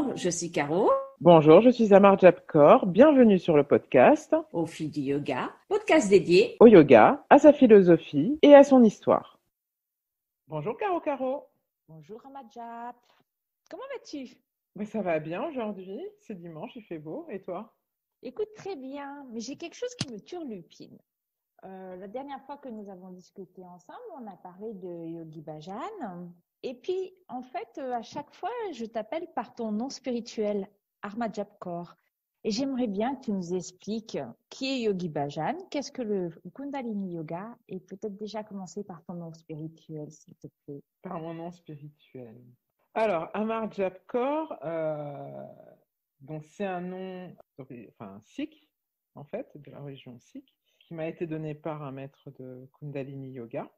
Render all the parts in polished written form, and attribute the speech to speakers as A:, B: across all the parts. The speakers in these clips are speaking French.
A: Bonjour, je suis Caro,
B: Bonjour, je suis Amar Japkor. Bienvenue sur le podcast
A: au fil du yoga, podcast dédié.
B: au yoga, à sa philosophie et à son histoire. Bonjour Caro Caro.
C: Bonjour Ramadjap. Comment vas-tu?
B: Ça va bien aujourd'hui, c'est dimanche, il fait beau. Et toi?
C: Écoute, très bien, mais j'ai quelque chose qui me turlupine. La dernière fois que nous avons discuté ensemble, on a parlé de Yogi Bhajan. Et puis, en fait, à chaque fois, je t'appelle par ton nom spirituel, Armajap Kaur. Et j'aimerais bien que tu nous expliques qui est Yogi Bhajan, qu'est-ce que le Kundalini Yoga, et peut-être déjà commencer par ton nom spirituel, s'il te plaît.
B: Par mon nom spirituel. Alors, Amar Japkor, donc c'est un nom sikh, en fait, de la religion sikh, qui m'a été donné par un maître de Kundalini Yoga.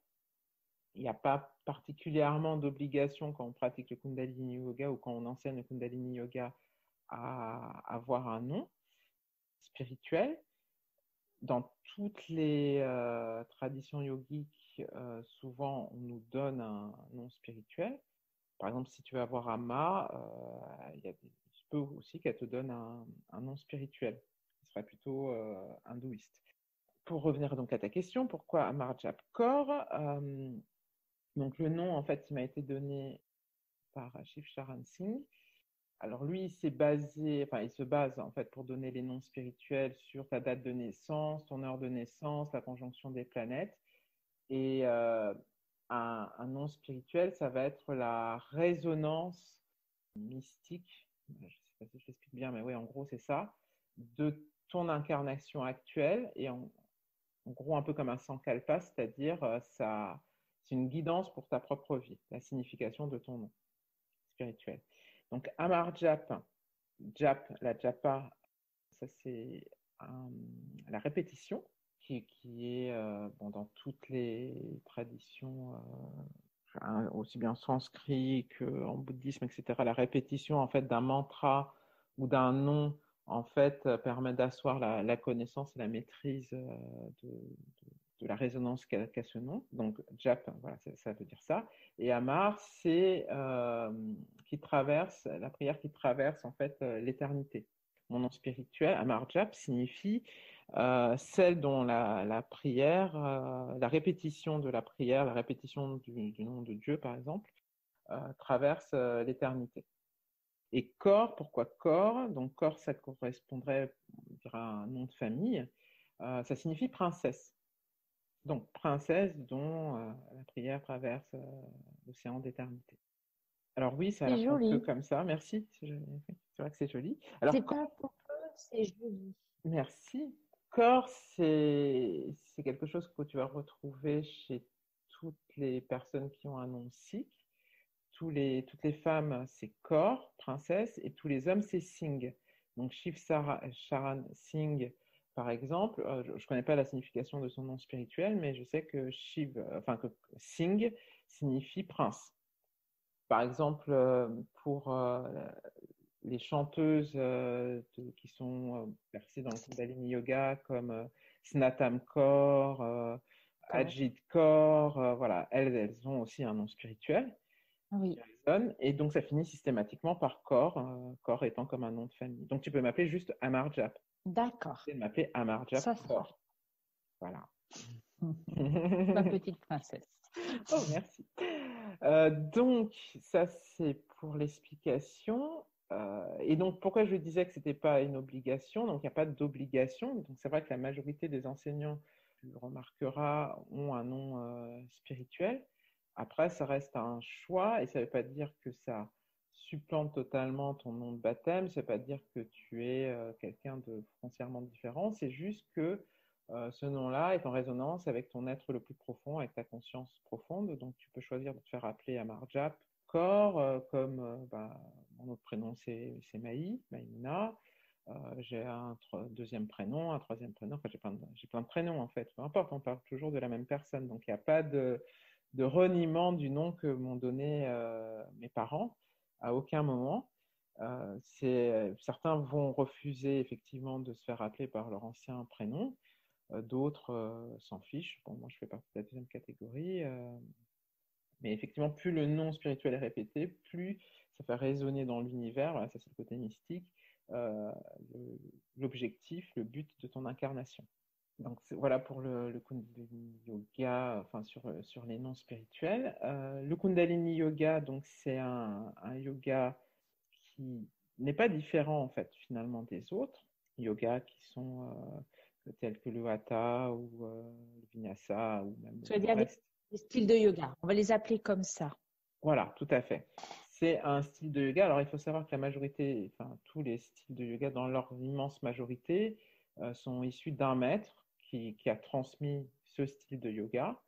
B: Il n'y a pas particulièrement d'obligation quand on pratique le Kundalini Yoga ou quand on enseigne le Kundalini Yoga à avoir un nom spirituel. Dans toutes les traditions yogiques, souvent on nous donne un nom spirituel. Par exemple, si tu veux avoir Amma, il se peut aussi qu'elle te donne un nom spirituel. Ce serait plutôt hindouiste. Pour revenir donc à ta question, pourquoi Amar Japkor donc le nom, en fait, il m'a été donné par Shiv Charan Singh. Alors lui, il se base en fait pour donner les noms spirituels sur ta date de naissance, ton heure de naissance, la conjonction des planètes. Et un nom spirituel, ça va être la résonance mystique, je ne sais pas si je l'explique bien, mais oui, en gros, c'est ça, de ton incarnation actuelle. Et en gros, un peu comme un sankalpa, c'est-à-dire c'est une guidance pour ta propre vie, la signification de ton nom spirituel. Donc, Amar Jap, la japa, ça c'est la répétition qui est dans toutes les traditions, aussi bien en sanskrit qu'en bouddhisme, etc. La répétition en fait d'un mantra ou d'un nom en fait permet d'asseoir la connaissance et la maîtrise de la résonance qu'a ce nom. Donc Jap, voilà, ça veut dire ça. Et Amar, c'est la prière qui traverse en fait l'éternité. Mon nom spirituel, Amar Jap, signifie celle dont la prière, la répétition de la prière, la répétition du nom de Dieu, par exemple, traverse l'éternité. Et Kaur, pourquoi Kaur? Donc Kaur, ça correspondrait à un nom de famille. Ça signifie princesse. Donc princesse dont la prière traverse l'océan d'éternité. Alors oui, ça a
C: C'est
B: l'air un peu
C: joli.
B: comme ça. Merci. C'est vrai que c'est joli. Alors,
C: C'est pas pour peu, c'est joli.
B: merci. Corps, c'est quelque chose que tu vas retrouver chez toutes les personnes qui ont un nom sikh. Toutes les femmes, c'est Kaur, princesse, et tous les hommes, c'est Singh. Donc Shiv Charan Singh, par exemple, je ne connais pas la signification de son nom spirituel, mais je sais que que Singh signifie prince. Par exemple, pour les chanteuses qui sont versées dans le Kundalini Yoga, comme Snatam Kaur, Ajit Kaur, voilà, elles ont aussi un nom spirituel
C: Oui,
B: qui résonne, et donc ça finit systématiquement par Kaur, Kaur étant comme un nom de famille. Donc tu peux m'appeler juste Amar Jap.
C: d'accord.
B: Tu peux m'appeler Amar Jap
C: Ça sera.
B: Kaur. Voilà.
C: Ma petite princesse.
B: Oh, merci. Donc, ça, c'est pour l'explication. Et donc, pourquoi je disais que ce n'était pas une obligation? Donc, il n'y a pas d'obligation. Donc, c'est vrai que la majorité des enseignants, tu le remarqueras, ont un nom spirituel. Après, ça reste un choix et ça ne veut pas dire que ça supplante totalement ton nom de baptême. Ça ne veut pas dire que tu es quelqu'un de foncièrement différent. C'est juste que ce nom-là est en résonance avec ton être le plus profond, avec ta conscience profonde. Donc, tu peux choisir de te faire appeler Amarjap Kaur, comme mon autre prénom, c'est Maïmuna. J'ai un deuxième prénom, un troisième prénom. Enfin, j'ai plein de prénoms, en fait. Peu importe, on parle toujours de la même personne. Donc, il n'y a pas de reniement du nom que m'ont donné mes parents à aucun moment. Certains vont refuser effectivement de se faire appeler par leur ancien prénom. D'autres s'en fichent. Bon, moi, je fais partie de la deuxième catégorie. Mais effectivement, plus le nom spirituel est répété, plus ça fait résonner dans l'univers. Voilà, ça, c'est le côté mystique, euh, l'objectif, le but de ton incarnation. Donc voilà pour le Kundalini Yoga, enfin sur les noms spirituels. Le Kundalini Yoga, donc c'est un yoga qui n'est pas différent en fait finalement des autres yogas qui sont tels que le Hatha ou le Vinyasa ou même
C: Tu veux
B: le
C: dire
B: reste.
C: des styles de yoga. On va les appeler comme ça.
B: Voilà, tout à fait. C'est un style de yoga. Alors il faut savoir que la majorité, enfin tous les styles de yoga dans leur immense majorité sont issus d'un maître qui a transmis ce style de yoga.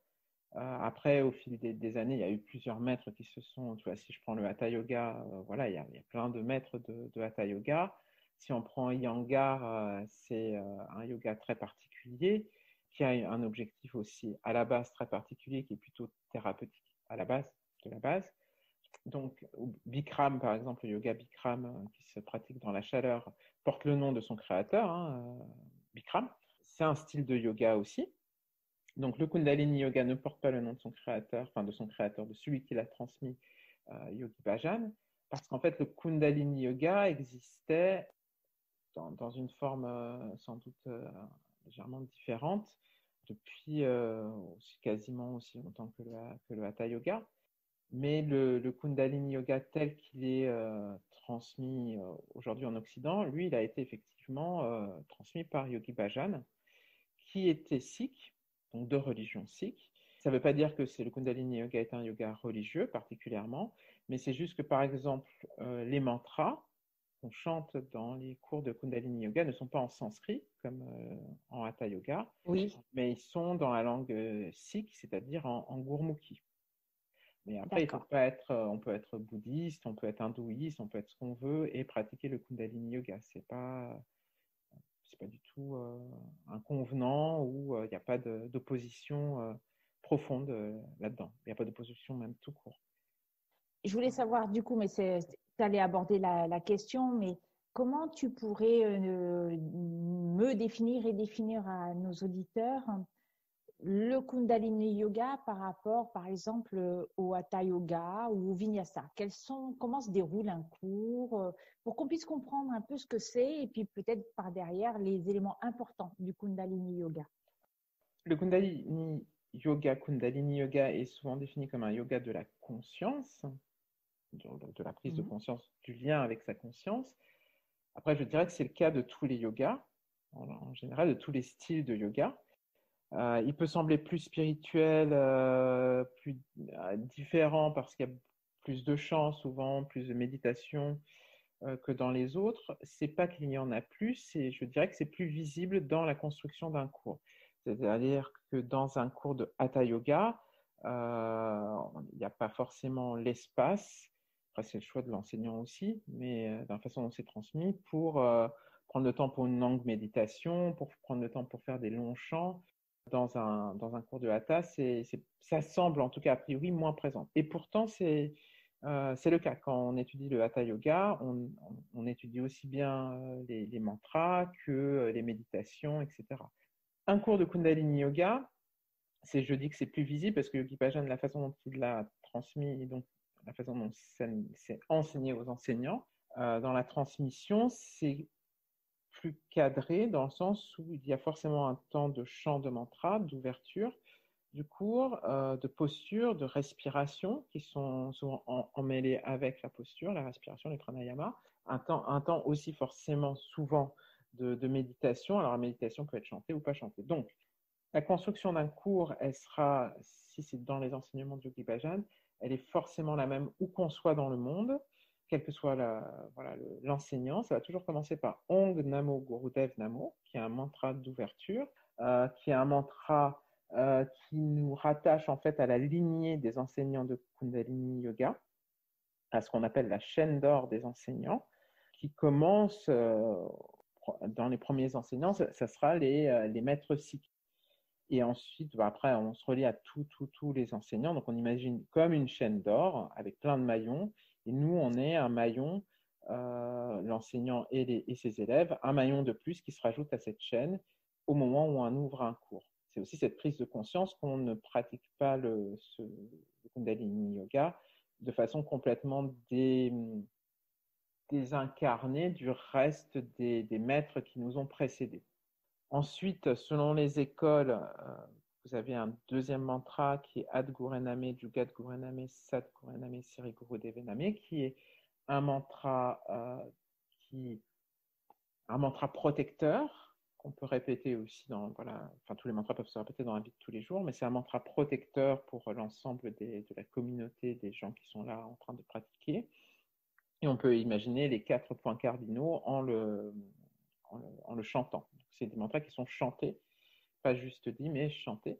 B: Après, au fil des années, il y a eu plusieurs maîtres qui se sont, tu vois, si je prends le Hatha Yoga, voilà, il y a plein de maîtres de Hatha Yoga. Si on prend Iyengar, c'est un yoga très particulier qui a un objectif aussi à la base très particulier qui est plutôt thérapeutique à la base, de la base. Donc, Bikram, par exemple, le yoga Bikram qui se pratique dans la chaleur porte le nom de son créateur, hein, Bikram. C'est un style de yoga aussi. Donc, le Kundalini Yoga ne porte pas le nom de son créateur, enfin de son créateur, de celui qui l'a transmis, Yogi Bhajan, parce qu'en fait, le Kundalini Yoga existait dans une forme sans doute légèrement différente depuis aussi, quasiment aussi longtemps que le Hatha Yoga. Mais le Kundalini Yoga tel qu'il est transmis aujourd'hui en Occident, lui, il a été effectivement transmis par Yogi Bhajan, qui était sikh, donc de religion sikh. Ça ne veut pas dire que le Kundalini Yoga est un yoga religieux particulièrement, mais c'est juste que par exemple, les mantras qu'on chante dans les cours de Kundalini Yoga ne sont pas en sanskrit comme en Hatha Yoga,
C: Oui,
B: mais ils sont dans la langue sikh, c'est-à-dire en Gurmukhi. Mais après, il faut
C: d'accord.
B: pas être, on peut être bouddhiste, on peut être hindouiste, on peut être ce qu'on veut et pratiquer le Kundalini Yoga. C'est pas du tout un convenant où il n'y a pas d'opposition profonde là-dedans. Il n'y a pas d'opposition même tout court.
C: Je voulais savoir du coup, mais tu allais aborder la question, mais comment tu pourrais me définir et définir à nos auditeurs le Kundalini Yoga par rapport, par exemple, au Hatha Yoga ou au Vinyasa? Comment se déroule un cours pour qu'on puisse comprendre un peu ce que c'est et puis peut-être par derrière les éléments importants du Kundalini Yoga.
B: Le Kundalini Yoga est souvent défini comme un yoga de la conscience, de la prise de conscience, du lien avec sa conscience. Après, je dirais que c'est le cas de tous les yogas, en général, de tous les styles de yoga. Il peut sembler plus spirituel, plus différent parce qu'il y a plus de chants souvent, plus de méditation que dans les autres. C'est pas qu'il y en a plus, je dirais que c'est plus visible dans la construction d'un cours. C'est-à-dire que dans un cours de Hatha Yoga, il n'y a pas forcément l'espace. Après, c'est le choix de l'enseignant aussi, mais dans la façon dont c'est transmis, pour prendre le temps pour une longue méditation, pour prendre le temps pour faire des longs chants. Dans un cours de Hatha, ça semble en tout cas a priori moins présent. Et pourtant, c'est le cas. Quand on étudie le Hatha Yoga, on étudie aussi bien les mantras que les méditations, etc. Un cours de Kundalini Yoga, je dis que c'est plus visible parce que Yogi Bhajan, la façon dont il l'a transmis, et donc la façon dont c'est enseigné aux enseignants, dans la transmission, c'est plus cadré dans le sens où il y a forcément un temps de chant de mantra, d'ouverture du cours, de posture, de respiration qui sont souvent emmêlés avec la posture, la respiration, les pranayama. Un temps aussi forcément souvent de méditation. Alors la méditation peut être chantée ou pas chantée. Donc la construction d'un cours, elle sera, si c'est dans les enseignements de Yogi Bhajan, elle est forcément la même où qu'on soit dans le monde, quel que soit l'enseignant. Ça va toujours commencer par Ong Namo Gurudev Namo, qui est un mantra d'ouverture, qui est un mantra qui nous rattache en fait à la lignée des enseignants de Kundalini Yoga, à ce qu'on appelle la chaîne d'or des enseignants, qui commence dans les premiers enseignants, ça sera les maîtres sikhs. Et ensuite, après, on se relie à tous les enseignants. Donc, on imagine comme une chaîne d'or avec plein de maillons. Et nous, on est un maillon, l'enseignant et ses élèves, un maillon de plus qui se rajoute à cette chaîne au moment où on ouvre un cours. C'est aussi cette prise de conscience qu'on ne pratique pas le Kundalini Yoga de façon complètement désincarnée du reste des maîtres qui nous ont précédés. Ensuite, selon les écoles, vous avez un deuxième mantra qui est Ad Gurename, Jugat Gurename, Sat Gurename, Siri Guru Devename, qui est un mantra protecteur qu'on peut répéter aussi tous les mantras peuvent se répéter dans la vie de tous les jours, mais c'est un mantra protecteur pour l'ensemble de la communauté des gens qui sont là en train de pratiquer. Et on peut imaginer les 4 points cardinaux en le chantant. C'est des mantras qui sont chantés, pas juste dits, mais chantés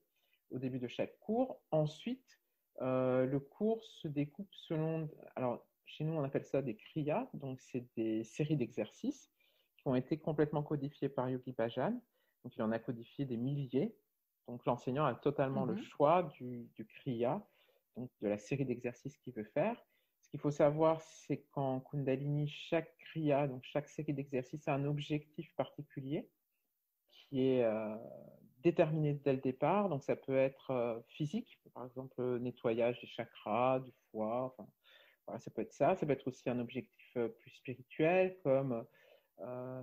B: au début de chaque cours. Ensuite, le cours se découpe selon... Alors, chez nous, on appelle ça des kriyas, donc c'est des séries d'exercices qui ont été complètement codifiés par Yogi Bhajan. Donc, il en a codifié des milliers. Donc, l'enseignant a totalement le choix du kriya, donc de la série d'exercices qu'il veut faire. Ce qu'il faut savoir, c'est qu'en Kundalini, chaque kriya, donc chaque série d'exercices, a un objectif particulier qui est déterminé dès le départ. Donc, ça peut être physique, par exemple, nettoyage des chakras, du foie, enfin, voilà, ça peut être ça. Ça peut être aussi un objectif plus spirituel, comme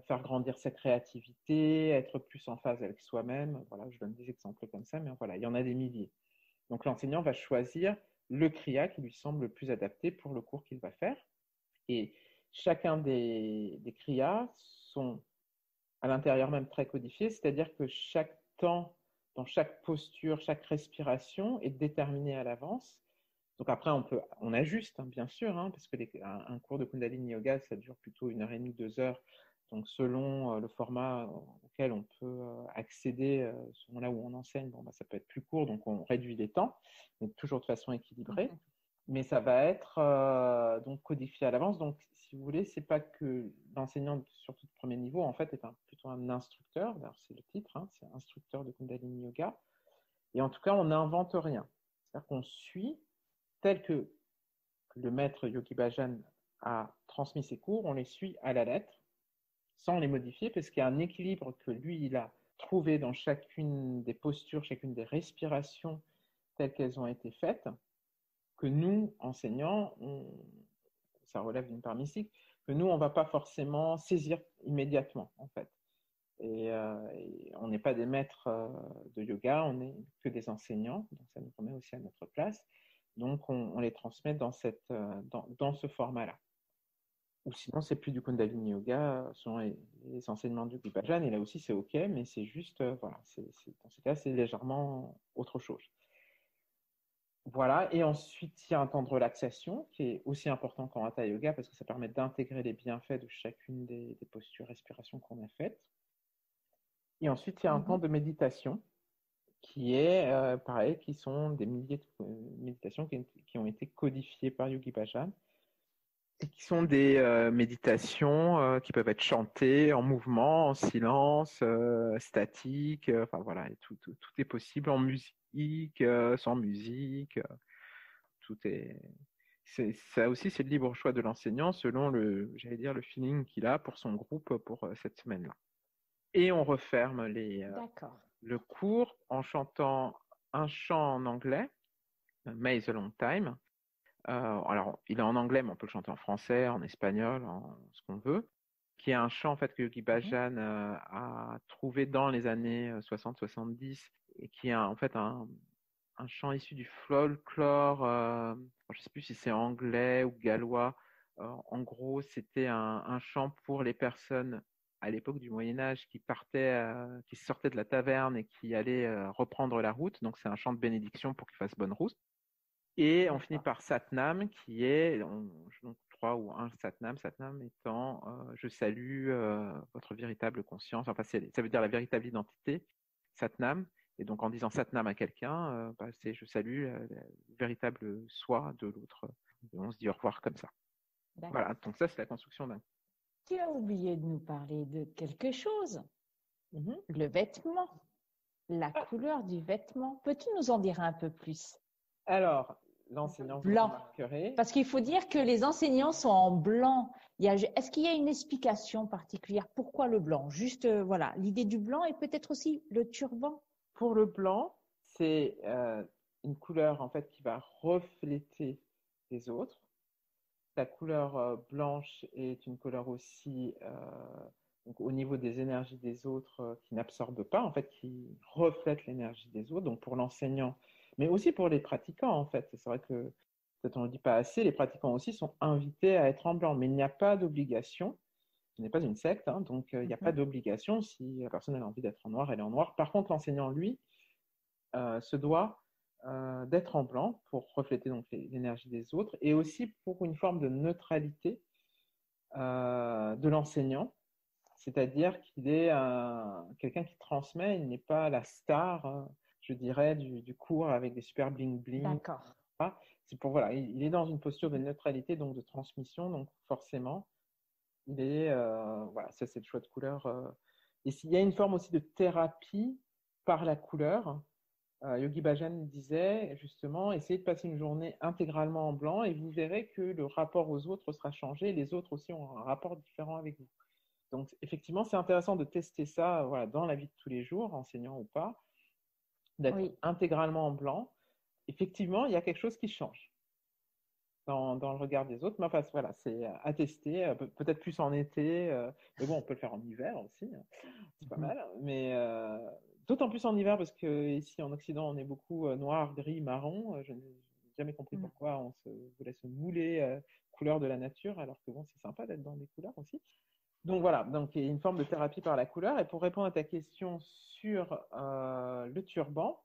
B: faire grandir sa créativité, être plus en phase avec soi-même. Voilà, je donne des exemples comme ça, mais voilà, il y en a des milliers. Donc, l'enseignant va choisir le kriya qui lui semble le plus adapté pour le cours qu'il va faire. Et chacun des kriyas sont à l'intérieur même très codifiés, c'est-à-dire que chaque temps, dans chaque posture, chaque respiration est déterminé à l'avance. Donc après, on ajuste, bien sûr, parce que un cours de Kundalini Yoga, ça dure plutôt 1h30, 2 heures. Donc selon le format auquel on peut accéder, selon là où on enseigne, ça peut être plus court, donc on réduit les temps, mais toujours de façon équilibrée. Mais ça va être donc codifié à l'avance. Donc si vous voulez, c'est pas que l'enseignant, surtout de premier niveau, en fait, est plutôt un instructeur. D'ailleurs, c'est le titre, c'est instructeur de Kundalini Yoga. Et en tout cas, on n'invente rien. C'est-à-dire qu'on suit tel que le maître Yogi Bhajan a transmis ses cours, on les suit à la lettre, sans les modifier, parce qu'il y a un équilibre que lui, il a trouvé dans chacune des postures, chacune des respirations telles qu'elles ont été faites, que nous, enseignants, ça relève d'une part mystique, que nous, on ne va pas forcément saisir immédiatement, en fait. Et on n'est pas des maîtres de yoga, on n'est que des enseignants, donc ça nous remet aussi à notre place. Donc, on les transmet dans ce format-là. Ou sinon, c'est plus du Kundalini Yoga, selon les enseignements du Yogi Bhajan, et là aussi, c'est OK, mais c'est juste, dans ce cas, c'est légèrement autre chose. Voilà, et ensuite, il y a un temps de relaxation qui est aussi important qu'en Hatha Yoga, parce que ça permet d'intégrer les bienfaits de chacune des postures respiration qu'on a faites. Et ensuite, il y a un temps de méditation qui est pareil, qui sont des milliers de méditations qui ont été codifiées par Yogi Bhajan et qui sont des méditations qui peuvent être chantées en mouvement, en silence, statique, enfin voilà, tout est possible en musique, sans musique, tout est... Ça aussi, c'est le libre choix de l'enseignant selon le feeling qu'il a pour son groupe pour cette semaine-là. Et on referme le cours en chantant un chant en anglais, May the Long Time. Alors, il est en anglais, mais on peut le chanter en français, en espagnol, en ce qu'on veut, qui est un chant en fait, que Yogi Bhajan a trouvé dans les années 60-70 et qui est en fait un chant issu du folklore, je ne sais plus si c'est anglais ou gallois. En gros, c'était un chant pour les personnes à l'époque du Moyen-Âge qui sortaient de la taverne et qui allaient reprendre la route. Donc, c'est un chant de bénédiction pour qu'ils fassent bonne route. Et on finit par Satnam, qui est, donc 3 ou 1 Satnam étant je salue votre véritable conscience. Enfin, ça veut dire la véritable identité, Satnam. Et donc, en disant Satnam à quelqu'un, c'est je salue le véritable soi de l'autre. Et on se dit au revoir comme ça. D'accord. Voilà, donc ça, c'est la construction d'un.
C: Tu as oublié de nous parler de quelque chose. Le vêtement, la couleur du vêtement. Peux-tu nous en dire un peu plus?
B: Alors, l'enseignant, vous remarquerez.
C: Parce qu'il faut dire que les enseignants sont en blanc. Est-ce qu'il y a une explication particulière? Pourquoi le blanc? Juste, voilà, l'idée du blanc et peut-être aussi le turban.
B: Pour le blanc, c'est une couleur en fait qui va refléter les autres. La couleur blanche est une couleur aussi donc au niveau des énergies des autres qui n'absorbe pas, en fait, qui reflète l'énergie des autres. Donc pour l'enseignant, mais aussi pour les pratiquants, en fait. C'est vrai que peut-être on ne le dit pas assez, les pratiquants aussi sont invités à être en blanc, mais il n'y a pas d'obligation. Ce n'est pas une secte, hein, donc il n'y a pas d'obligation. Si la personne a envie d'être en noir, elle est en noir. Par contre, l'enseignant, lui, se doit d'être en blanc pour refléter donc l'énergie des autres et aussi pour une forme de neutralité de l'enseignant, c'est-à-dire qu'il est quelqu'un qui transmet, il n'est pas la star, je dirais, du cours avec des super bling-bling.
C: D'accord.
B: C'est pour, voilà, il est dans une posture de neutralité, donc de transmission, donc forcément, il est, voilà, ça c'est le choix de couleur. Et s'il y a une forme aussi de thérapie par la couleur, Yogi Bhajan disait justement, essayez de passer une journée intégralement en blanc et vous verrez que le rapport aux autres sera changé et les autres aussi ont un rapport différent avec vous. Donc effectivement, c'est intéressant de tester ça voilà, dans la vie de tous les jours, enseignant ou pas, d'être intégralement en blanc. Effectivement, il y a quelque chose qui change dans le regard des autres, mais enfin voilà, c'est à tester, peut-être plus en été, mais bon, on peut le faire en hiver aussi, c'est pas mal, mais d'autant plus en hiver parce qu'ici en Occident, on est beaucoup noir, gris, marron. Je n'ai jamais compris pourquoi on voulait se mouler couleur de la nature, alors que bon, c'est sympa d'être dans des couleurs aussi. Donc voilà, donc il y a une forme de thérapie par la couleur. Et pour répondre à ta question sur le turban,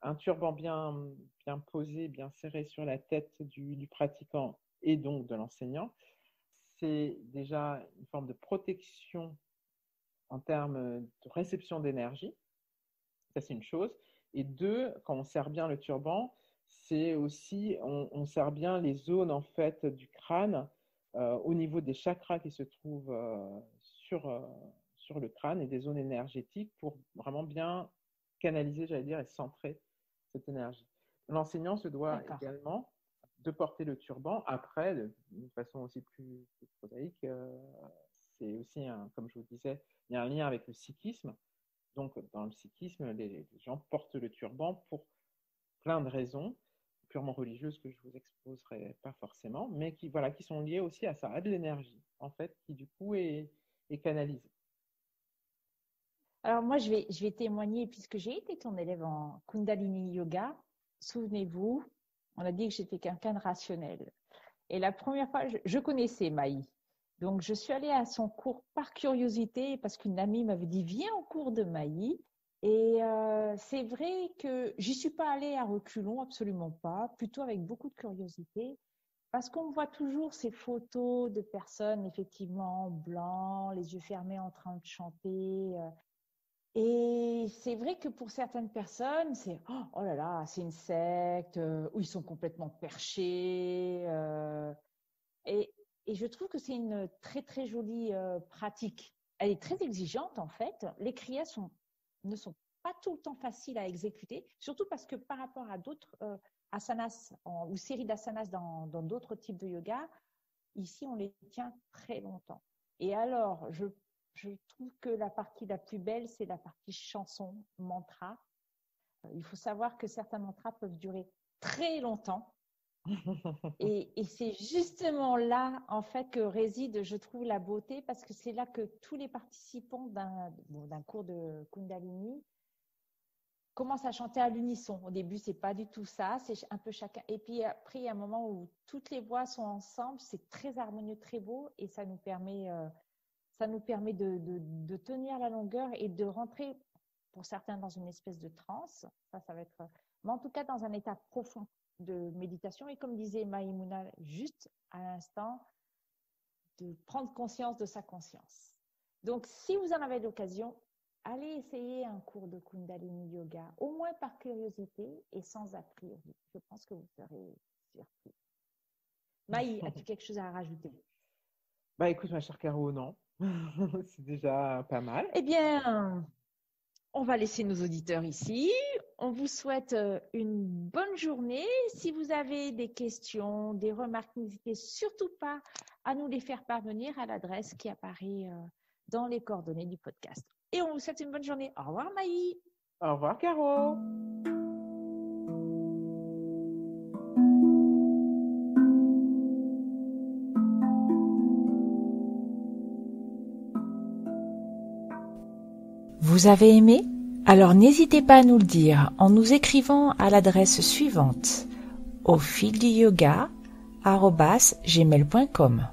B: un turban bien posé, bien serré sur la tête du pratiquant et donc de l'enseignant, c'est déjà une forme de protection en termes de réception d'énergie. Ça, c'est une chose. Et deux, quand on serre bien le turban, c'est aussi, on serre bien les zones en fait du crâne au niveau des chakras qui se trouvent sur le crâne et des zones énergétiques pour vraiment bien canaliser, j'allais dire, et centrer cette énergie. L'enseignant se doit également de porter le turban. Après, d'une façon aussi plus prosaïque, c'est aussi, comme je vous disais, il y a un lien avec le sikhisme. Donc, dans le sikhisme, les gens portent le turban pour plein de raisons, purement religieuses que je ne vous exposerai pas forcément, mais qui sont liées aussi à ça, à de l'énergie, en fait, qui du coup est canalisée.
C: Alors moi, je vais témoigner puisque j'ai été ton élève en Kundalini Yoga. Souvenez-vous, on a dit que j'étais quelqu'un de rationnel. Et la première fois, je connaissais Maï. Donc, je suis allée à son cours par curiosité parce qu'une amie m'avait dit « Viens au cours de Maï ». Et c'est vrai que j'y suis pas allée à reculons, absolument pas, plutôt avec beaucoup de curiosité. Parce qu'on voit toujours ces photos de personnes effectivement en blanc, les yeux fermés en train de chanter. Et c'est vrai que pour certaines personnes, c'est oh là là, c'est une secte, où ils sont complètement perchés. Et je trouve que c'est une très très jolie pratique. Elle est très exigeante en fait. Les kriyas ne sont pas tout le temps faciles à exécuter, surtout parce que par rapport à d'autres asanas ou séries d'asanas dans d'autres types de yoga, ici on les tient très longtemps. Et alors, je trouve que la partie la plus belle, c'est la partie chanson, mantra. Il faut savoir que certains mantras peuvent durer très longtemps. Et c'est justement là, en fait, que réside, je trouve, la beauté, parce que c'est là que tous les participants d'un cours de Kundalini commencent à chanter à l'unisson. Au début, c'est pas du tout ça, c'est un peu chacun. Et puis après, il y a un moment où toutes les voix sont ensemble, c'est très harmonieux, très beau, et ça nous permet de tenir la longueur et de rentrer, pour certains, dans une espèce de transe. Ça va être, mais en tout cas, dans un état profond de méditation. Et comme disait Maïmouna juste à l'instant, de prendre conscience de sa conscience. Donc, si vous en avez l'occasion, allez essayer un cours de Kundalini Yoga, au moins par curiosité et sans a priori. Je pense que vous serez surpris. Maï, as-tu quelque chose à rajouter?
B: Bah écoute, ma chère Caro, non. C'est déjà pas mal.
C: Eh bien, on va laisser nos auditeurs ici. On vous souhaite une bonne journée. Si vous avez des questions, des remarques, n'hésitez surtout pas à nous les faire parvenir à l'adresse qui apparaît dans les coordonnées du podcast. Et on vous souhaite une bonne journée. Au revoir Maï.
B: Au revoir Caro.
D: Vous avez aimé? Alors n'hésitez pas à nous le dire en nous écrivant à l'adresse suivante: aufilduyoga@gmail.com.